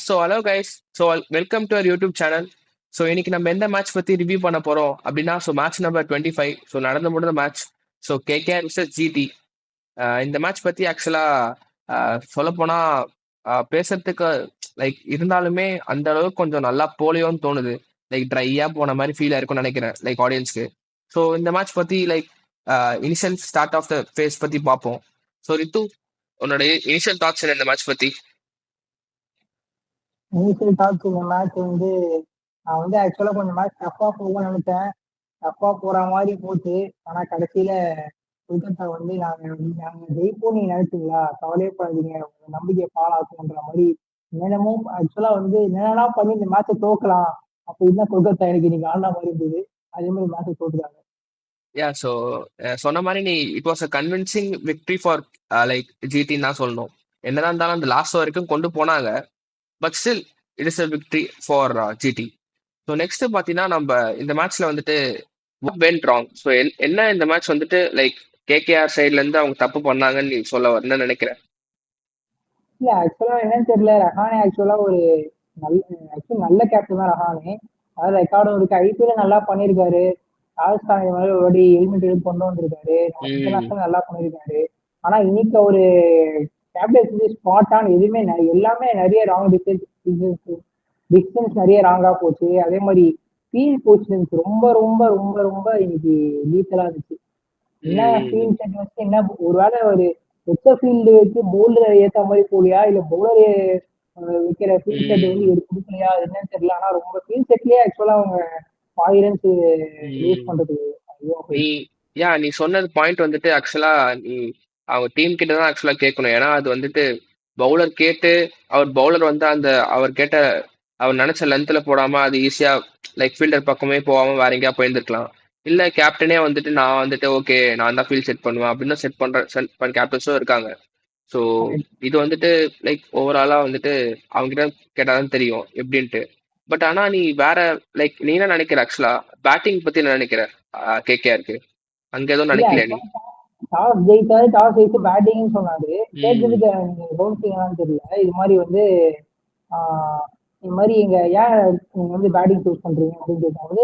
So hello guys. So welcome to our YouTube channel. So இன்னைக்கு நம்ம எந்த match பத்தி ரிவ்யூ பண்ண போறோம் அப்படின்னா, ஸோ மேட்ச் நம்பர் 25. ஸோ நடந்து முடிந்த match. So KKR versus GT. இந்த மேட்ச் பத்தி ஆக்சுவலா சொல்லப்போனா பேசுறதுக்கு லைக் இருந்தாலுமே அந்த அளவுக்கு கொஞ்சம் நல்லா போலியோன்னு தோணுது. லைக் ட்ரையா போன மாதிரி ஃபீல் இருக்கும்னு நினைக்கிறேன் லைக் ஆடியன்ஸ்க்கு. ஸோ இந்த மேட்ச் பத்தி like initial start of the phase பத்தி பார்ப்போம். ஸோ ரித்து, உன்னோட இனிஷியல் தாட்ஸ் இந்த மேட்ச் பத்தி? இனிஷியல் டாக்ஸ் இந்த மேட்ச் வந்து நான் வந்து ஆக்சுவலா கொஞ்சம் மேட்ச் டஃபா போகும்னு நினைச்சேன். டஃபா போற மாதிரி போச்சு. ஆனா கடைசியில கொல்கத்தா வந்து நாங்க ஜெயிப்போம், நீங்க நினைச்சீங்களா, கவலையே படாதீங்க, உங்க நம்பிக்கையை பாழாக்குன்ற மாதிரி நிலமும் ஆக்சுவலா வந்து என்னெல்லாம் பண்ணி இந்த மேட்சை தோக்கலாம் அப்படின்னு தான் கொல்கத்தா எனக்கு இன்னைக்கு ஆடின மாதிரி இருந்தது. அதே மாதிரி மேட்சை தோத்துக்காங்க. யா ஸோ சொன்ன மாதிரி நீ it was a convincing victory for like ஜிடின்னு தான் சொல்லணும். என்னதான் இருந்தாலும் அந்த லாஸ்ட் வரைக்கும் கொண்டு போனாங்க. But still it is a victory for GT. So next பார்த்தீங்கன்னா நம்ம இந்த மேட்ச்ல வந்துட்டு what went wrong. ஸோ என்ன இந்த மேட்ச் வந்துட்டு லைக் கேகேஆர் சைட்ல இருந்து அவங்க தப்பு பண்ணாங்கன்னு நீ சொல்ல என்ன நினைக்கிறேன்? இல்ல ஆக்சுவலா என்னன்னு தெரியல, ரஹானே ஆக்சுவலா ஒரு நல்ல கேப்டன் தான் ரஹானே. அதாவது ரெக்கார்டும் இருக்கு, ஐபிஎல் நல்லா பண்ணியிருக்காரு. ராஜஸ்தான் இது மாதிரி ஒரு எலிமெண்ட் கொண்டு வந்திருக்காரு, நம்ம இன்டர்நேஷனல் நல்லா பண்ணியிருக்காரு. ஆனா இன்னைக்கு ஒரு கேப்டன் ஸ்பாட்டான எதுவுமே எல்லாமே நிறைய ராங் டிஸ்டன்ஸ் நிறைய ராங்கா போச்சு. அதே மாதிரி ஃபீல்ட் பொசிஷன்ஸ் ரொம்ப ரொம்ப ரொம்ப ரொம்ப இன்னைக்கு லீக்கலா இருந்துச்சு. என்ன ஃபீல்ட் செட் வச்சு என்ன ஒருவேளை ஒரு வெச்ச ஃபீல்டு வச்சு பவுலர் ஏத்த மாதிரி போலியா, இல்ல பவுலர் வைக்கிற ஃபீல்ட் செட் வந்து எடுத்து கொடுக்கலையா, என்னன்னு தெரியல. ஆனா ரொம்ப ஃபீல்ட் செட்லயே ஆக்சுவலா அவங்க 5 ரன்ஸ் யூஸ் பண்றது. நீ சொன்னது பாயிண்ட் வந்துட்டு ஆக்சுவலா நீ அவங்க டீம் கிட்ட தான் ஆக்சுவலா கேட்கணும். ஏன்னா அது வந்துட்டு பவுலர் கேட்டு அவர் பவுலர் வந்து அந்த அவர் கேட்ட அவர் நினைச்ச லென்த்ல போடாம அது ஈஸியா லைக் ஃபீல்டர் பக்கமே போகாம வேற எங்கேயா போயிருந்துருக்கலாம். இல்ல கேப்டனே வந்துட்டு நான் வந்துட்டு ஓகே நான் தான் ஃபீல்ட் செட் பண்ணுவேன் அப்படின்னு செட் பண்ற கேப்டன்ஸும் இருக்காங்க. ஸோ இது வந்துட்டு லைக் ஓவராலா வந்துட்டு அவங்க கிட்ட கேட்டாதான் தெரியும் எப்படின்ட்டு. பட் ஆனா நீ வேற லைக் நீ என்ன நினைக்கிற ஆக்சுவலா பேட்டிங் பத்தி என்ன நினைக்கிற கேகேஆருக்கு? அங்க எதுவும் நினைக்கல நீ? டாஸ் ஜெயிச்சாரு, டாஸ் ஜெயிச்சு பேட்டிங்னு சொன்னாரு. கேட்கறதுக்கு கவனிச்சீங்களான்னு தெரியல. இது மாதிரி வந்து இது மாதிரி எங்க ஏன் நீங்க வந்து பேட்டிங் சூஸ் பண்றீங்க அப்படின்னு கேட்கும்போது,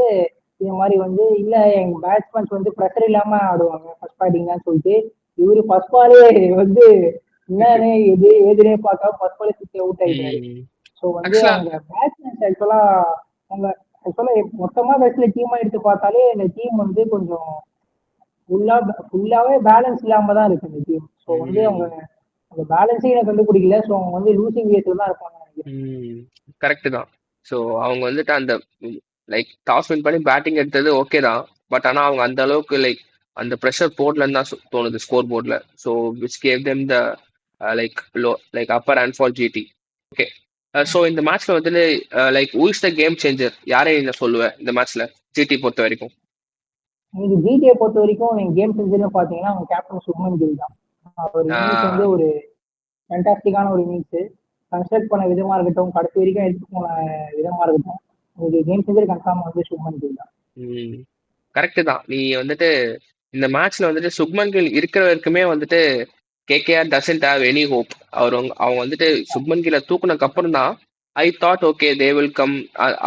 இது மாதிரி வந்து இல்ல எங்க பேட்ஸ்மேன்ஸ் வந்து ப்ரெஷர் இல்லாம ஆடுவாங்க ஃபர்ஸ்ட் பேட்டிங் தான் சொல்லிட்டு இவரு ஃபர்ஸ்ட் பாலே வந்து என்னன்னு எதுனே பார்க்காம ஃபர்ஸ்ட் பாலே சிக்ஸ் அவுட் ஆயிட்டாரு. ஸோ வந்து அவங்க பேட்ஸ்மேன்ஸ் ஆக்சுவலா அவங்க ஆக்சுவலா மொத்தமா பேட்ஸ்ல டீமா எடுத்து பார்த்தாலே இந்த டீம் வந்து கொஞ்சம் ஃபுல்லாவே பேலன்ஸ் இல்லாம தான் இருக்கு இந்த டீம். ஸோ வந்து அவங்க அந்த பேலன்ஸே எனக்கு கண்டுபிடிக்கல. ஸோ அவங்க வந்து லூசிங் வேஸ்ல தான் இருப்பாங்க. கரெக்ட் தான். ஸோ அவங்க வந்துட்டு அந்த லைக் டாஸ் வின் பண்ணி பேட்டிங் எடுத்தது ஓகே தான். பட் ஆனால் அவங்க அந்த அளவுக்கு லைக் அந்த ப்ரெஷர் போர்ட்லன்னு தான் தோணுது ஸ்கோர் போர்ட்ல. So which gave them the like like upper hand for GT. Okay. So இந்த மேட்ச்ல வந்துட்டு like who is the game changer, யாரை நீங்க சொல்லுவேன் இந்த மேட்ச்ல ஜிடி பொறுத்த வரைக்கும்? இன்னைக்கு ஜிடியை பொறுத்த வரைக்கும் நீங்க கேம் செஞ்சர்னு பாத்தீங்கன்னா அவங்க கேப்டன் சுப்மன் கில் தான். அவர் இன்னிங்ஸ் வந்து ஒரு ஃபேண்டாஸ்டிக்கான ஒரு இன்னிங்ஸ். கன்ஸ்ட்ரக்ட் பண்ண விதமா இருக்கட்டும், கடைசி வரைக்கும் எடுத்து போன விதமா இருக்கட்டும், உங்களுக்கு கேம் செஞ்சர் கன்ஃபார்ம் வந்து சுப்மன் கில் தான். கரெக்ட் தான். நீ வந்துட்டு இந்த மேட்ச்ல வந்துட்டு சுப்மன் கில் இருக்கிற வரைக்குமே வந்துட்டு KKR doesn't have any hope. அவங்க வந்துட்டு சுப்மன் கில்லை தூக்குனதுக்கு அப்புறம் தான் I thought okay they will come.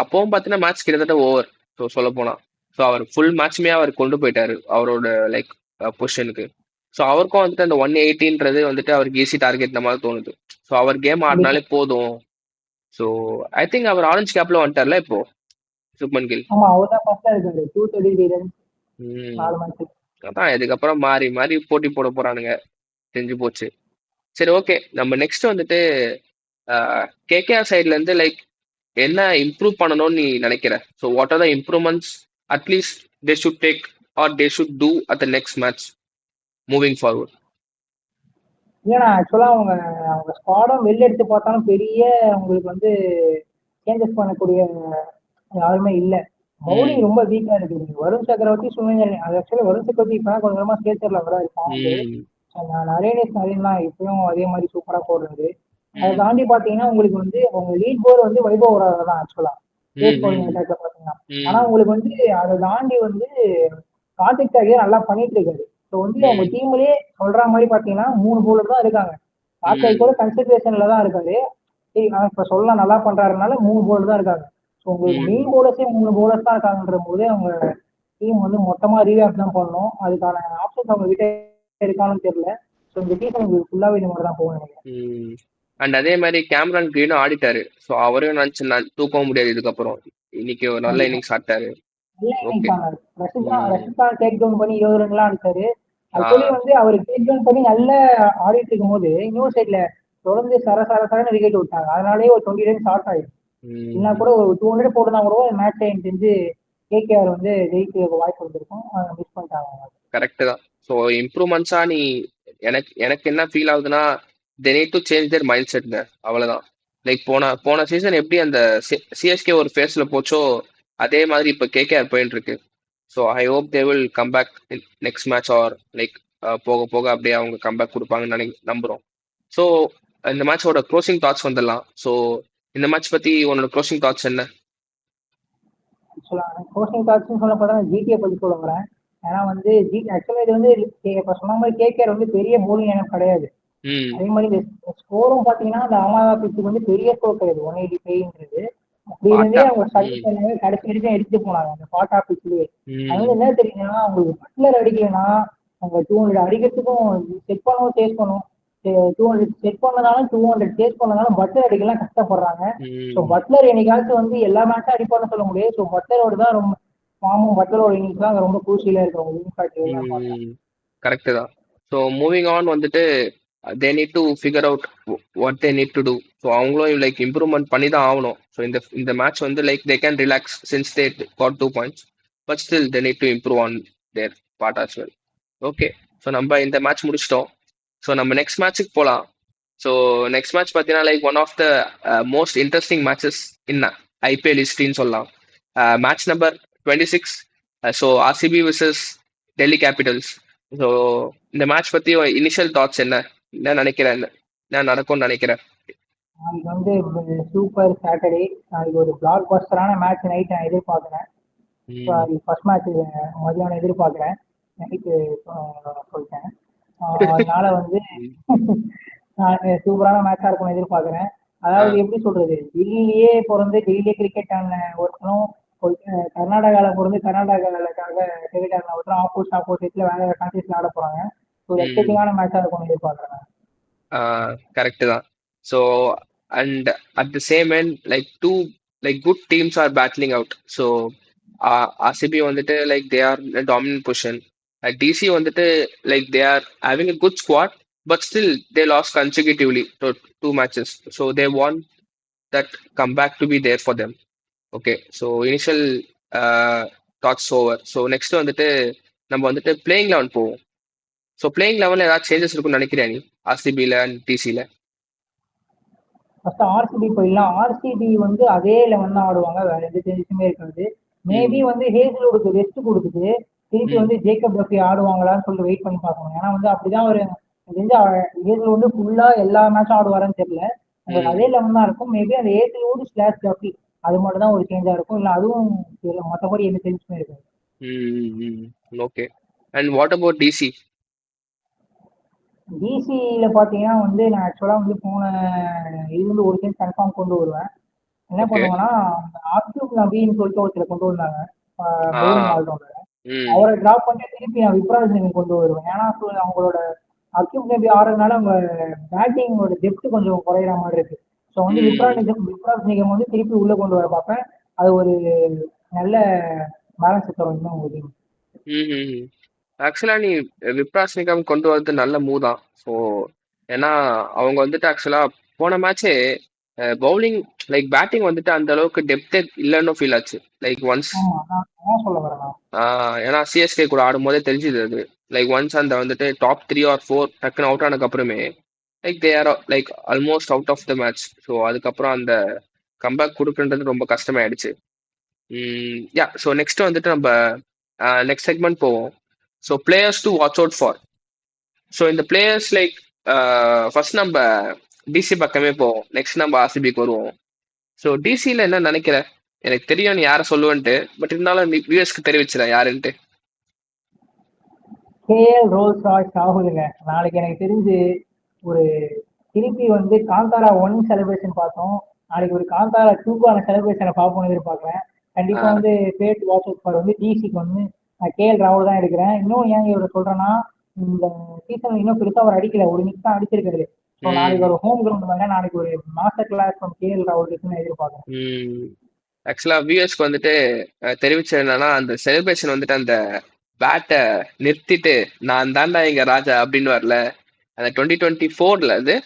அப்பவும் பார்த்தீங்கன்னா மேட்ச் கிட்டத்தட்ட ஓவர். ஸோ சொல்ல போனா ஸோ அவர் ஃபுல் மேட்ச்மே அவர் கொண்டு போயிட்டாரு அவரோட லைக் பொசிஷனுக்கு. ஸோ அவருக்கும் வந்துட்டு அந்த 180ன்றது வந்துட்டு அவருக்கு ஈஸி டார்கெட் மாதிரி தோணுது. ஸோ அவர் கேம் ஆடினாலே போதும். ஸோ ஐ திங்க் அவர் ஆரஞ்சு கேப்ல வந்துட்டார்ல இப்போ சுப்மன் கில். அதான் இதுக்கப்புறம் மாறி மாறி போட்டி போட போறானுங்க, தெரிஞ்சு போச்சு. சரி, ஓகே. நம்ம நெக்ஸ்ட் வந்துட்டு கேகேஆர் சைட்ல இருந்து லைக் என்ன இம்ப்ரூவ் பண்ணணும்னு நீ நினைக்கிற? So what are the improvements at least they should take or they should do at the next match moving forward? ஏன்னா ஆக்சுவலா அவங்க அவங்க ஸ்குவாடம் வெளில எடுத்து பார்த்தாலும் பெரிய உங்களுக்கு வந்து சேஞ்சஸ் பண்ணக்கூடிய யாருமே இல்லை. பவுலிங் ரொம்ப வீக்கா இருக்கு. வருண் சக்கரவர்த்தி சுமேந்திரன், அது ஆக்சுவலா வருண் சக்கரவர்த்தி இப்பதான் கொஞ்சம் கொஞ்சமா ஸ்டேச்சர்ல வர இருப்பான். நரேனேஷ் நரேன் தான் இப்பயும் அதே மாதிரி சூப்பரா போடுறது. அதை தாண்டி பாத்தீங்கன்னா உங்களுக்கு வந்து அவங்க லீட் போர் வந்து வைபவ் தான் ஆக்சுவலா பேஸ் பவுலிங் அட்டாக்ல பாத்தீங்கன்னா. ஆனா உங்களுக்கு வந்து அதை தாண்டி வந்து கார்த்திக் தாகியா நல்லா பண்ணிட்டு இருக்காரு. ஸோ வந்து அவங்க டீம்லயே சொல்ற மாதிரி பாத்தீங்கன்னா 3 பவுலர் தான் இருக்காங்க. கார்த்திக் கூட கன்சிடரேஷன்ல தான் இருக்காரு. சரி நான் இப்ப சொல்லலாம் நல்லா பண்றாருனால 3 பவுலர் தான் இருக்காங்க. ஸோ உங்களுக்கு மெயின் ம் பவுலர்ஸே 3 பவுலர்ஸ் தான் இருக்காங்கன்ற போது அவங்க டீம் வந்து மொத்தமா ரீவேப் தான் பண்ணணும். அதுக்கான ஆப்ஷன்ஸ் அவங்க கிட்ட இருக்கான்னு தெரியல. ஸோ இந்த சீசன் உங்களுக்கு ஃபுல்லாவே இந்த மாதிரி தான் போகும் நினைக்கிறேன். ம் அண்ட் அதே மாதிரி கேமரான் கிரீனும் ஆடிட்டாரு. ஸோ அவரையும் நினச்சி தூக்கவும் முடியாது இதுக்கப்புறம். இன்னைக்கு ஒரு நல்ல கண்டிப்பா இன்னிங்ஸ் ஆட்டாரு. நல்ல இன்னிங்ஸ் ஓகே. ஆனாரு. ம் ரஷித் கான் டேக் டவுன் பண்ணி 20 ரன்லாம் அடிச்சாரு. ஆ ஆக்சுவலி வந்து அவர் டேக் டவுன் பண்ணி நல்ல ஆடிட்டு இருக்கும் போது இன்னொரு சைட்ல தொடர்ந்து சரன்னு விக்கெட் விட்டாங்க. அதனாலேயே ஒரு 20 ரன் ஷார்ட் ஆயிடுச்சு. இல்லைன்னா ம் கூட ஒரு 200 போட்டுனா கூட மேட்ச் எனக்கு தெரிஞ்சு கேகேஆர் வந்து ஜெயிக்க வாய்ப்பு இருந்திருக்கும். மிஸ் பண்ணிட்டாங்க அவங்க. கரெக்ட் தான். ஸோ இம்ப்ரூவ்மெண்ட்ஸா நீ எனக்கு எனக்கு என்ன ஃபீல் ஆகுதுன்னா they need to change their mind செட்ங்க. அவ்வளவுதான். லைக் போன போன சீசன் எப்படி அந்த சிஎஸ்கே ஒரு ஃபேஸ்ல போச்சோ அதே மாதிரி இப்போ கேகேஆர் போயிட்டு இருக்கு. So I hope they will come back next match or like போக போக அப்படியே அவங்க கம்பேக் கொடுப்பாங்கன்னு நம்புறோம். ஸோ இந்த மேட்சோட க்ளோசிங் தாட்ஸ் வந்துடலாம். ஸோ இந்த மேட்ச் பத்தி உன்னோட க்ளோசிங் தாட்ஸ் என்ன? ஆக்சுவலா கோச்சிங் கார்ட்ஸ்னு சொல்ல போனா ஜிடிஏ பத்தி சொல்ல போறேன். ஏன்னா வந்து ஆக்சுவலா இது வந்து இப்ப சொன்ன மாதிரி கேகேஆர் வந்து பெரிய போலிங் எனக்கு கிடையாது. ம் அதே மாதிரி இந்த ஸ்கோரும் பாத்தீங்கன்னா அந்த அகமதாபாத் பிச்சுக்கு வந்து பெரிய ஸ்கோர் கிடையாது 185ன்றது. அப்படி இருந்தே பாட்டா. அவங்க ஸ்ட்ரகிள் ம் பண்ணவே கடைசி வரைக்கும் எடுத்துட்டு போனாங்க அந்த பாட்டா பிச்சுலயே. அது வந்து ம் என்ன தெரியுதுன்னா அவங்களுக்கு பட்லர் அடிக்கலைன்னா அவங்க 200 அடிக்கிறதுக்கும் செட் பண்ணவும் சேஸ் பண்ணும். 200 செட் பண்ணதாலும் 200 சேஸ் பண்ணதாலும் பட்லர் அடிக்கலாம் கஷ்டப்படுறாங்க. ஸோ ம் பட்லர் என்னைக்காச்சும் வந்து எல்லா மேட்சும் அடிப்பான்னு சொல்ல முடியாது. ஸோ பட்லரோட தான் ரொம்ப ஃபார்மும் பட்லரோட இன்னிங்ஸ் தான் ரொம்ப குரூசியலா இருக்கு அவங்க இம்பாக்ட் எல்லாம் பார்த்தா. ம் கரெக்ட் தான். ஸோ மூவிங் ஆன் வந்துட்டு they need to figure out what they need to do. So அவங்களும் லைக் இம்ப்ரூவ்மெண்ட் பண்ணி தான் ஆகணும். ஸோ இந்த மேட்ச் வந்து like they can relax since they got 2 points. But still they need to improve on their part as well. Okay. So நம்ம இந்த மேட்ச் முடிச்சிட்டோம். ஸோ நம்ம நெக்ஸ்ட் மேட்ச்சுக்கு போகலாம். ஸோ நெக்ஸ்ட் மேட்ச் பார்த்தீங்கன்னா like one of the most interesting matches in IPL ஹிஸ்ட்ரின்னு சொல்லலாம். Match number 26. So RCB versus Delhi Capitals. So இந்த மேட்ச் பத்தி இனிஷியல் தாட்ஸ் என்ன? என்ன நினைக்கிறேன்? என்ன நடக்கும்னு நினைக்கிறேன்? நாளைக்கு வந்து சூப்பர் சாட்டர்டே. நாளைக்கு ஒரு பிளாக் பஸ்டரான மேட்ச் நைட் நான் எதிர்பார்க்குறேன். ம். ஃபர்ஸ்ட் மேட்ச் மதியானம் எதிர்பார்க்குறேன். நைட்டு சொல்லிட்டேன். அதனால வந்து ம். நான் சூப்பரான மேட்சா இருக்கும்னு எதிர்பார்க்குறேன். ஆ. அதாவது எப்படி சொல்றது, டெல்லியிலேயே பிறந்து டெல்லியிலே கிரிக்கெட் ஆடின ஒருத்தனும் கர்நாடகாவில் பிறந்து கர்நாடகாவுக்காக கிரிக்கெட் ஆடின ஒருத்தரும் ஆப்போசிட்ல வேற கண்ட்ரீஸ்ல ஆட போறாங்க. ஒரு ம். எக்ஸைட்டிங்கான மேட்சா இருக்கும்னு எதிர்பார்க்குறேன். கரெக்ட் தான். So and at the same end like two like good teams are battling out. So RCB வந்துட்டு like they are dominant position. DC வந்துட்டு like they are having a good squad but still they lose consecutively two matches. So they want that come back to be there for them. Okay. So initial thoughts over. So next வந்துட்டு நம்ம வந்துட்டு playing eleven போவோம். So playing லெவலில் ஏதாவது changes இருக்குன்னு நினைக்கிறேன் நீ ஆர்சிபியில் and டிசியில்? First RCB போயிடலாம். ஆர்சிபி வந்து அதே லெவன் தான் ஆடுவாங்க. வேற எந்த சேஞ்சஸுமே இருக்காது. மேபி ம் வந்து ஹேசல்வுட்க்கு ரெஸ்ட் கொடுத்துட்டு திருப்பி ம் வந்து ஜேக்கப் டஃபி ஆடுவாங்களான்னு சொல்லிட்டு வெயிட் பண்ணி பார்க்கணும். ஏன்னா வந்து அப்படிதான் ஒரு எனக்கு தெரிஞ்சு ஹேசல்வுட் வந்து ஃபுல்லா எல்லா மேட்சும் ஆடுவாருன்னு தெரியல. உங்களுக்கு ம் அதே லெவன் தான் இருக்கும். மேபி அந்த ஹேசல்வுட் ஸ்லாஷ் டஃபி அது மட்டும் தான் ஒரு சேஞ்சா இருக்கும். இல்ல அதுவும் தெரியல. மற்றபடி எந்த சேஞ்சுமே இருக்காது. Okay. And what about DC? டிசியில பாத்தீங்கன்னா வந்து நான் ஆக்சுவலா வந்து போன இது வந்து ஒரு சேஞ்ச் கன்ஃபார்ம் கொண்டு வருவேன். என்ன ஓகே. பண்ணுவேன்னா அக்யூப் நபின்னு சொல்லிட்டு ஒருத்தரை கொண்டு வந்தாங்க ஆ. Bowling all rounder. ம் அவரை டிராப் பண்ணி திருப்பி நான் விப்ராஜ் சிங் கொண்டு வருவேன். ஏன்னா அவங்களோட அக்யூப் நபி ஆடுறதுனால அவங்க பேட்டிங்கோட டெப்த் கொஞ்சம் குறையிற மாதிரி இருக்கு. ஸோ வந்து ம் விப்ராஜ் நிகம் வந்து திருப்பி உள்ள கொண்டு வர பார்ப்பேன். அது ஒரு நல்ல பேலன்ஸ் தரும் இன்னும் ஒரு team. ம் ஆக்சுவலாக நீ விப்ராஸ் நிகம் கொண்டு வரது நல்ல மூவ் தான். ஸோ ஏன்னா அவங்க வந்துட்டு ஆக்சுவலாக போன மேட்சே பவுலிங் லைக் பேட்டிங் வந்துட்டு அந்த அளவுக்கு டெப்த்தே இல்லைன்னு ஃபீல் ஆச்சு. லைக் ஒன்ஸ் ஆமா நான் அதான் சொல்ல வரேன் நான். ஏன்னா சிஎஸ்கே கூட ஆடும்போதே தெரிஞ்சுது அது. லைக் ஒன்ஸ் அந்த வந்துட்டு டாப் 3 or 4 டக்குன்னு அவுட் ஆனதுக்கு அப்புறமே like they are like almost out of the match. So அதுக்கப்புறம் அந்த கம்பேக் கொடுக்குன்றது ரொம்ப கஷ்டமாயிடுச்சு. யா. ஸோ நெக்ஸ்ட் வந்துட்டு நம்ம நெக்ஸ்ட் செக்மெண்ட் போவோம். So players to watch out for. So இந்த பிளேயர்ஸ் லைக் ஃபர்ஸ்ட் நம்ம டிசி பக்கமே போவோம். நெக்ஸ்ட் நம்ம ஆர்சிபிக்கு வருவோம். ஸோ டிசியில் என்ன நினைக்கிற? எனக்கு தெரியும் நீ யாரை சொல்லுவேன்ட்டு. பட் இருந்தாலும் நீ வியூஎஸ்க்கு தெரிவிச்சிட யாருன்ட்டு. கேஎல் ரோல்ஸ் ராய்ஸ் ஆகுதுங்க. நாளைக்கு எனக்கு தெரிஞ்சு ஒரு திருப்பி வந்து காந்தாரா 1 செலிப்ரேஷன் பார்த்தோம். நாளைக்கு ஒரு காந்தாரா 2க்கான செலிப்ரேஷனை பார்ப்போம்னு எதிர்பார்க்குறேன். கண்டிப்பா ஆஹ் வந்து ஃபேட் வாட்ச் ஃபார் வந்து டிசிக்கு வந்து நான் கேஎல் ராகுல் தான் எடுக்கிறேன். இன்னும் ஏன் இவரை சொல்றேன்னா, இந்த சீசன்ல இன்னும் பெருசா அவர் அடிக்கல. ஒரு மிஸ் தான் அடிச்சிருக்காரு. ஸோ நாளைக்கு உம் ஒரு ஹோம் கிரவுண்ட் வேற நாளைக்கு ஒரு மாஸ்டர் கிளாஸ் ஃப்ரம் கேஎல் ராகுல் இருக்குன்னு எதிர்பார்க்குறேன். உம் ஆக்சுவலா வியூஎஸ்க்கு வந்துட்டு தெரிவிச்சது என்னன்னா, அந்த செலிப்ரேஷன் வந்துட்டு அந்த பேட்டை நிறுத்திட்டு நான் தாண்டா இங்க ராஜா அப்படின்னு வரல. அந்த 2024ல அது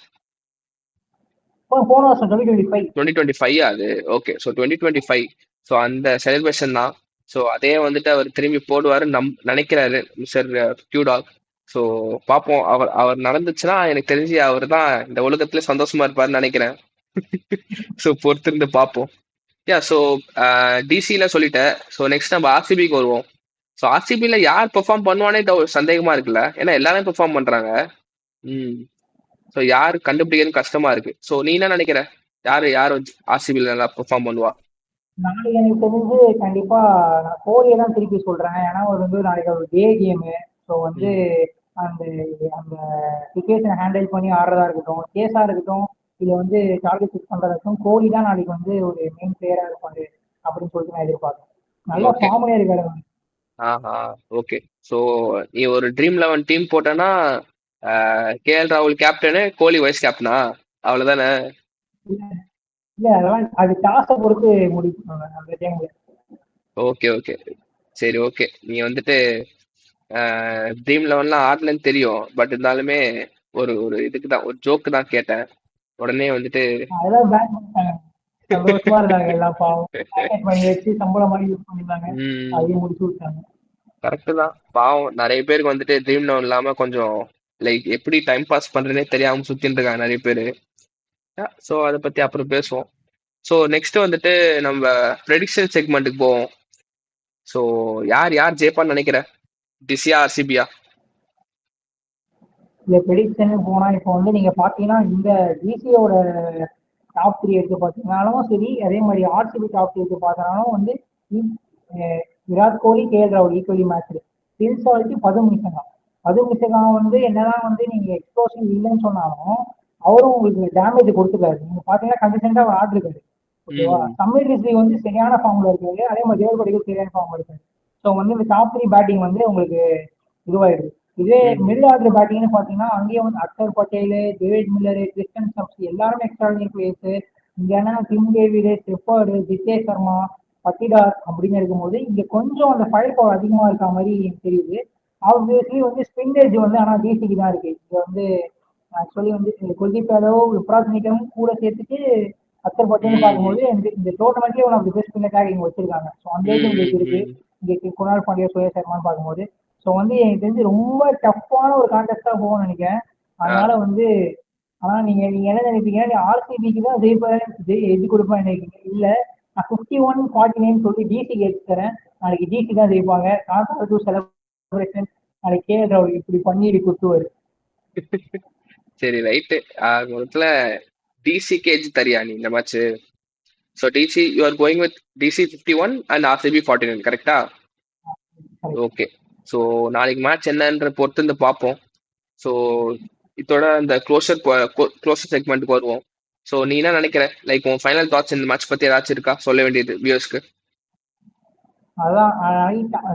போன வருஷம் 2025. 2025 அது. Okay, so 2025. ஸோ அந்த செலிப்ரேஷன் தான். ஸோ அதே வந்துட்டு அவர் திரும்பி போடுவாரு நினைக்கிறாரு மிஸ்டர் கியூடாக். ஸோ பார்ப்போம். அவர் அவர் நடந்துச்சுன்னா எனக்கு தெரிஞ்சு அவர் தான் இந்த உலகத்துல சந்தோஷமா இருப்பாருன்னு நினைக்கிறேன். ஸோ பொறுத்திருந்து பார்ப்போம். யா, ஸோ டிசில சொல்லிட்டேன். ஸோ நெக்ஸ்ட் நம்ம ஆர்சிபிக்கு வருவோம். ஸோ ஆர்சிபில யார் பெர்ஃபார்ம் பண்ணுவானே சந்தேகமா இருக்குல்ல, ஏன்னா எல்லாரும் பெர்ஃபார்ம் பண்றாங்க. ம் ஸோ யார் கண்டுபிடிக்கிறது கஷ்டமா இருக்கு. ஸோ நீ என்ன நினைக்கிற? யாரு யார் ஆர்சிபில நல்லா பெர்ஃபார்ம் பண்ணுவா? நாளைக்கு எனக்கு தெரிஞ்சு கண்டிப்பா நான் கோலியை தான் திருப்பி சொல்றேன். ஏன்னா அவர் வந்து நாளைக்கு ஒரு டே கேமு. ஸோ வந்து ம் அந்த அந்த சுச்சுவேஷனை ஹேண்டில் பண்ணி ஆடுறதா இருக்கட்டும், கேஸா இருக்கட்டும், இல்ல வந்து டார்கெட் ஃபிக்ஸ் பண்றதா இருக்கட்டும், கோலி தான் நாளைக்கு வந்து ஒரு மெயின் பிளேயரா இருப்பாரு அப்படின்னு சொல்லிட்டு நான் எதிர்பார்க்கிறேன். நல்ல ஓகே. ஃபார்ம்லயே இருக்காரு அவரு. ஆஹா. ஓகே. ஸோ நீ ஒரு ட்ரீம் 11 டீம் போட்டனா, கேஎல் ராகுல் கேப்டனு, கோலி வைஸ் கேப்டனா, அவ்வளவுதானே? இல்ல இல்ல, அதெல்லாம் அது டாஸை பொறுத்து முடிவு பண்ணுவாங்க அந்த டைம்ல. Okay okay. சரி, ஓகே. நீ வந்துட்டு ட்ரீம் 11லாம் ஆடலன்னு தெரியும். பட் இருந்தாலுமே ஒரு ஒரு இதுக்கு தான், ஒரு ஜோக்கு தான் கேட்டேன். உடனே வந்துட்டு அதெல்லாம் பேன் பண்ணிட்டாங்க. சந்தோஷமா இருந்தாங்க எல்லாம் பாவம். பேக்கெட் பண்ணி வச்சு சம்பளம் மாதிரி யூஸ் பண்ணிருந்தாங்க. ம் அதையும் முடிச்சு விட்டாங்க. கரெக்டு தான். பாவம் நிறைய பேருக்கு வந்துட்டு ட்ரீம் 11 இல்லாம கொஞ்சம் லைக் எப்படி டைம் பாஸ் பண்றதுனே தெரியாம சுத்திட்டு இருக்காங்க நிறைய பேரு. ஸோ அதை பத்தி அப்புறம் பேசுவோம். ஸோ நெக்ஸ்ட் வந்துட்டு நம்ம ப்ரெடிக்ஷன் செக்மெண்ட்டுக்கு போவோம். ஸோ யார் யார் ஜெயிப்பான்னு நினைக்கிற? டிசியா ஆர்சிபியா? இந்த ப்ரெடிக்ஷன் போனா இப்போ வந்து நீங்க பாத்தீங்கன்னா இந்த டிசியோட டாப் த்ரீ எடுத்து பார்த்தீங்கன்னாலும் சரி, அதே மாதிரி ஆர்சிபி டாப் த்ரீ எடுத்து பார்த்தாலும் வந்து விராட் கோலி கேஎல் ராகுல் ஈக்குவலி மேட்ச். ஸ்கில்ஸ் வரைக்கும் பது நிமிஷம் தான். பது நிமிஷம் வந்து என்னதான் வந்து நீங்க எக்ஸ்ப்ளோசிவ் இல்லைன்னு சொன்னாலும் அவரும் உங்களுக்கு டேமேஜ் கொடுத்துருக்காரு. நீங்க பாத்தீங்கன்னா கன்சிஸ்டன்டா அவர் ஆடிருக்காரு. ஓகேவா? ம் சம்மர் ரிஸ்வி வந்து சரியான ஃபார்ம்ல இருக்காரு. அதே மாதிரி தேவ் படிகள் சரியான ஃபார்ம்ல இருக்காரு. ஸோ வந்து இந்த டாப் த்ரீ பேட்டிங் வந்து உங்களுக்கு இதுவாயிடுது. இதே ம் மிடில் ஆர்டர் பேட்டிங்னு பாத்தீங்கன்னா அங்கேயே வந்து Axar Patel, David Miller, Tristan Stubbs எல்லாருமே எக்ஸ்ட்ராடினரி பிளேயர்ஸ். இங்க என்ன டிம் டேவிட், ஸ்டெஃபர்டு, ஜித்தேஷ் சர்மா, பட்டிடார் அப்படின்னு இருக்கும்போது இங்க கொஞ்சம் அந்த ஃபயர் பவர் அதிகமா இருக்க மாதிரி எனக்கு தெரியுது. ஆப்வியஸ்லி வந்து ஸ்பின்னேஜ் வந்து ஆனா டிசிக்கு தான் இருக்கு. இங்க வந்து ஆக்சுவலி வந்து குல்தீப் யாதவ், யுவராஜ் நிக்கம் கூட சேர்த்துட்டு அக்சர் பட்டேல்னு ம் பார்க்கும்போது இந்த டோர்னமெண்ட்லேயே one of the best spinner இங்க வச்சிருக்காங்க. ஸோ அந்த ம் ஏஜ் உங்களுக்கு ம் இருக்கு. ம் இங்க குணால் பாண்டியா, சுரேஷ் சர்மான்னு பார்க்கும்போது ஸோ வந்து எனக்கு தெரிஞ்சு ரொம்ப டஃப்பான ஒரு கான்டெஸ்டா போகும்னு நினைக்கிறேன். ஆ அதனால வந்து ஆனா நீங்க நீங்க என்ன நினைப்பீங்க? நீ ஆர்சிபிக்கு தான் எது கொடுப்பேன் நினைக்கிறீங்க? இல்ல நான் 51-49 சொல்லி டிசிக்கு எடுத்து தரேன். நாளைக்கு டிசி தான் ஜெயிப்பாங்க. Contra to celebration. நாளைக்கு கேஎல் ராகுல் இப்படி பண்ணி குத்துவாரு. சரி, ரைட்டு. மொத்தத்துல டிசிக்கு எஜ் தரியா நீ இந்த match? So DC you are going with DC 51 and RCB 49, கரெக்டா? ஓகே. ஸோ நாளைக்கு மேட்ச் என்னன்ற பொறுத்து வந்து பார்ப்போம். ஸோ இதோட அந்த க்ளோசர் செக்மெண்ட்டுக்கு வருவோம். ஸோ நீ என்ன நினைக்கிற? லைக் உன் ஃபைனல் தாட்ஸ் இந்த மேட்ச் பத்தி ஏதாச்சும் இருக்கா சொல்ல வேண்டியது வியூவர்ஸ்க்கு? அதான்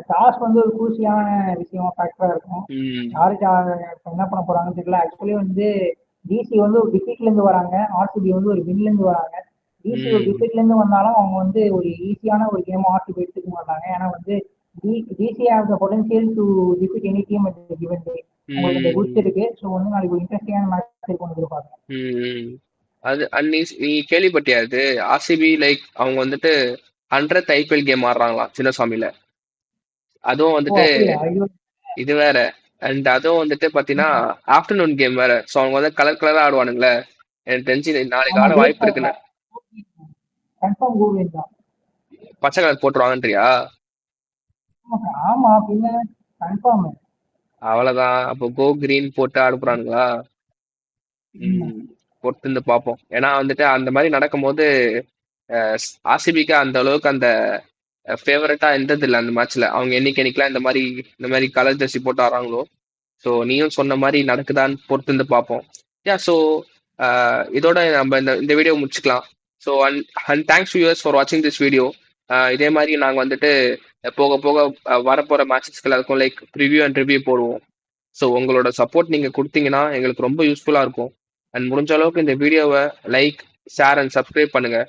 டாஸ் வந்து ஒரு குரூசியான விஷயமா ஃபேக்டரா இருக்கும். ம் யாருக்கு என்ன பண்ண போறாங்கன்னு தெரியல. ஆக்சுவலி வந்து டிசி வந்து ஒரு டிஃபீட்ல இருந்து வராங்க. ஆர்சிபி வந்து ஒரு வின்ல இருந்து வராங்க. டிசி ஒரு ம் டிஃபீட்ல இருந்து வந்தாலும் அவங்க வந்து ஒரு ஈஸியான ஒரு கேம் ஆர்சிபி எடுத்துக்க மாட்டாங்க. ஏன்னா வந்து DC have the potential to defeat any team at given day. உங்களுக்கு இந்த குட்ஸ் ம் இருக்கு. ஸோ வந்து நாளைக்கு ஒரு இன்ட்ரெஸ்டிங்கான மேட்ச் இருக்கும்னு எதிர்பார்க்குறேன். ம் அது நீ நீ கேள்விப்பட்டியா அது? ஆர்சிபி லைக் அவங்க வந்துட்டு 100th ஐபிஎல் கேம் ஆடுறாங்களாம் சின்னசாமியில. அதுவும் ஓ வந்துட்டு அப்படியா? ஐயோ. இது வேற. அண்ட் அதுவும் வந்துட்டு பாத்தீங்கன்னா ஆஃப்டர்நூன் கேம் வேற. ஸோ அவங்க வந்து கலர் கலரா ஆடுவானுங்களே. எனக்கு தெரிஞ்சு நாளைக்கு ஆமா ஆட வாய்ப்பு இருக்குன்னு. கன்ஃபார்ம் கூகுள் தான். பச்சை கலர் போட்டுருவாங்கன்றியா? ஆமா பின்ன கன்ஃபார்ம். அவ்வளவுதான். அப்போ கோ கிரீன் போட்டு ஆட போறானுங்களா? ம் பொறுத்து இருந்து பார்ப்போம். ஏன்னா வந்துட்டு அந்த மாதிரி நடக்கும்போது ஆர்சிபிக்கு அந்த அளவுக்கு அந்த ஃபேவரட்டா இருந்தது இல்லை அந்த மேட்ச்ல. அவங்க என்னைக்கெல்லாம் இந்த மாதிரி கலர் ஜெர்சி போட்டு ஆடுறாங்களோ. ஸோ நீயும் சொன்ன மாதிரி நடக்குதான்னு பொறுத்து இருந்து பார்ப்போம். யா, ஸோ இதோட நம்ம இந்த வீடியோ முடிச்சுக்கலாம். So and thanks to use for வாட்சிங் திஸ் வீடியோ. இதே மாதிரி நாங்கள் வந்துட்டு போக போக வரப்போகிற மேட்சஸ்க்கு எல்லாருக்கும் லைக் ரிவ்யூ அண்ட் ரிவ்யூ போடுவோம். ஸோ உங்களோட சப்போர்ட் நீங்கள் கொடுத்தீங்கன்னா எங்களுக்கு ரொம்ப யூஸ்ஃபுல்லாக இருக்கும். அண்ட் முடிஞ்ச அளவுக்கு இந்த வீடியோவை லைக், ஷேர் அண்ட் சப்ஸ்கிரைப் பண்ணுங்க.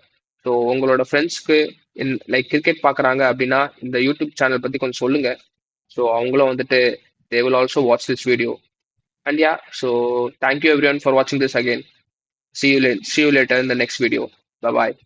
ஸோ உங்களோட ஃப்ரெண்ட்ஸ்க்கு லைக் கிரிக்கெட் பார்க்குறாங்க அப்படின்னா இந்த யூடியூப் சேனல் பற்றி கொஞ்சம் சொல்லுங்க. ஸோ அவங்களும் வந்துட்டு they will also watch this video. And yeah, so thank you everyone for watching this again. See you later in the next video. Bye bye.